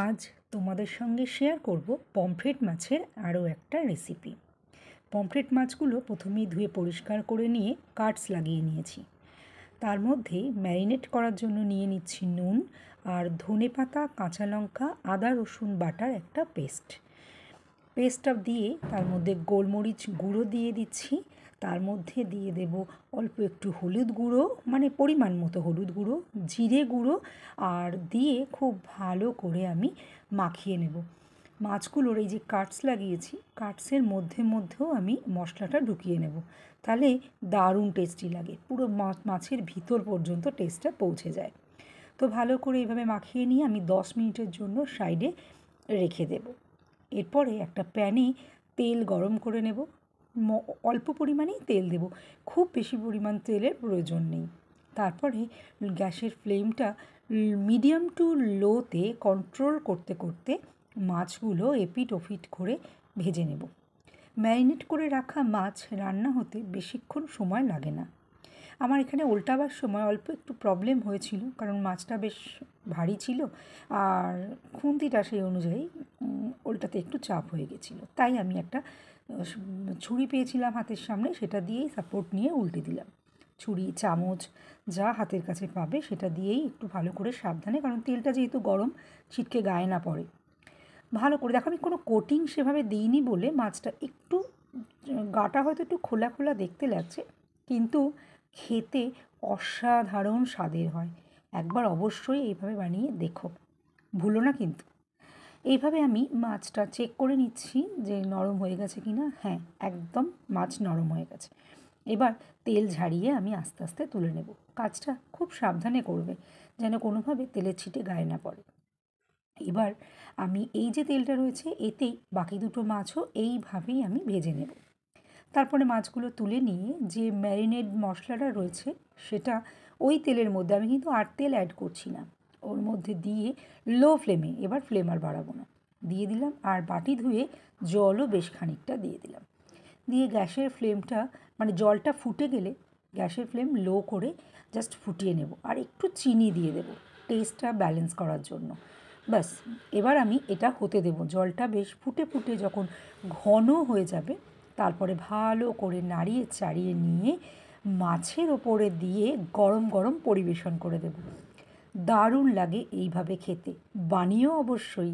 আজ তোমাদের সঙ্গে শেয়ার করব পমফ্রেট মাছের আরও একটা রেসিপি। পমফ্রেট মাছগুলো প্রথমেই ধুয়ে পরিষ্কার করে নিয়ে কাটস লাগিয়ে নিয়েছি। তার মধ্যে ম্যারিনেট করার জন্য নিয়ে নিচ্ছি নুন আর ধনেপাতা, কাঁচা লঙ্কা, আদা রসুন বাটার একটা পেস্টটা দিয়ে তার মধ্যে গোলমরিচ গুঁড়ো দিয়ে দিচ্ছি। তার মধ্যে দিয়ে দেব অল্প একটু হলুদ গুঁড়ো, মানে পরিমাণ মতো হলুদ গুঁড়ো, জিরে গুঁড়ো, আর দিয়ে খুব ভালো করে আমি মাখিয়ে নেব। মাছগুলোর এই যে কাটস লাগিয়েছি, কাটসের মধ্যেও আমি মশলাটা ঢুকিয়ে নেব, তাহলে দারুণ টেস্টি লাগে, পুরো মাছের ভিতর পর্যন্ত টেস্টটা পৌঁছে যায়। তো ভালো করে এইভাবে মাখিয়ে নিয়ে আমি 10 মিনিটের জন্য সাইডে রেখে দেব। এরপরে একটা প্যানে তেল গরম করে নেব। অল্প পরিমাণেই তেল দেব, খুব বেশি পরিমাণ তেলের প্রয়োজন নেই। তারপরে গ্যাসের ফ্লেমটা মিডিয়াম টু লোতে কন্ট্রোল করতে করতে মাছগুলো এপিট ওপিট করে ভেজে নেব। ম্যারিনেট করে রাখা মাছ রান্না হতে বেশিক্ষণ সময় লাগে না। আমার এখানে উল্টাবার সময় অল্প একটু প্রবলেম হয়েছিল, কারণ মাছটা বেশ ভারী ছিল আর খুন্তিটা সেই অনুযায়ী উল্টাতে একটু চাপ হয়ে গেছিলো। তাই আমি একটা ছুরি পেয়েছিলাম হাতের সামনে, সেটা দিয়েই সাপোর্ট নিয়ে উল্টে দিলাম। ছুরি, চামচ যা হাতের কাছে পাবে সেটা দিয়েই একটু ভালো করে সাবধানে, কারণ তেলটা যেহেতু গরম, ছিটকে গায়ে না পড়ে, ভালো করে দেখো। আমি কোনো কোটিং সেভাবে দিইনি বলে মাছটা একটু গাটা হয়তো একটু খোলা খোলা দেখতে লাগছে, কিন্তু খেতে অসাধারণ স্বাদের হয়। একবার অবশ্যই এইভাবে বানিয়ে দেখো, ভুলো না কিন্তু। এইভাবে আমি মাছটা চেক করে নিচ্ছি যে নরম হয়ে গেছে কি না। হ্যাঁ, একদম মাছ নরম হয়ে গেছে। এবার তেল ঝাড়িয়ে আমি আস্তে আস্তে তুলে নেব। কাজটা খুব সাবধানে করবে, যেন কোনোভাবে তেলের ছিটে গায়ে না পড়ে। এবার আমি এই যে তেলটা রয়েছে এতেই বাকি দুটো মাছও এইভাবেই আমি ভেজে নেব। তারপরে মাছগুলো তুলে নিয়ে যে ম্যারিনেড মশলাটা রয়েছে সেটা ওই তেলের মধ্যে, আমি কিন্তু আর তেল অ্যাড করছি না, ওর মধ্যে দিয়ে লো ফ্লেমে, এবার ফ্লেম আর বাড়াবো না, দিয়ে দিলাম। আর বাটি ধুয়ে জলও বেশ খানিকটা দিয়ে দিলাম। দিয়ে গ্যাসের ফ্লেমটা, মানে জলটা ফুটে গেলে গ্যাসের ফ্লেম লো করে জাস্ট ফুটিয়ে নেব, আর একটু চিনি দিয়ে দেবো টেস্টটা ব্যালেন্স করার জন্য। ব্যাস, এবার আমি এটা হতে দেব। জলটা বেশ ফুটে ফুটে যখন ঘন হয়ে যাবে, তারপরে ভালো করে নাড়িয়ে চাড়িয়ে নিয়ে মাছের ওপরে দিয়ে গরম গরম পরিবেশন করে দেব। দারুণ লাগে এইভাবে খেতে, বানিয়েও অবশ্যই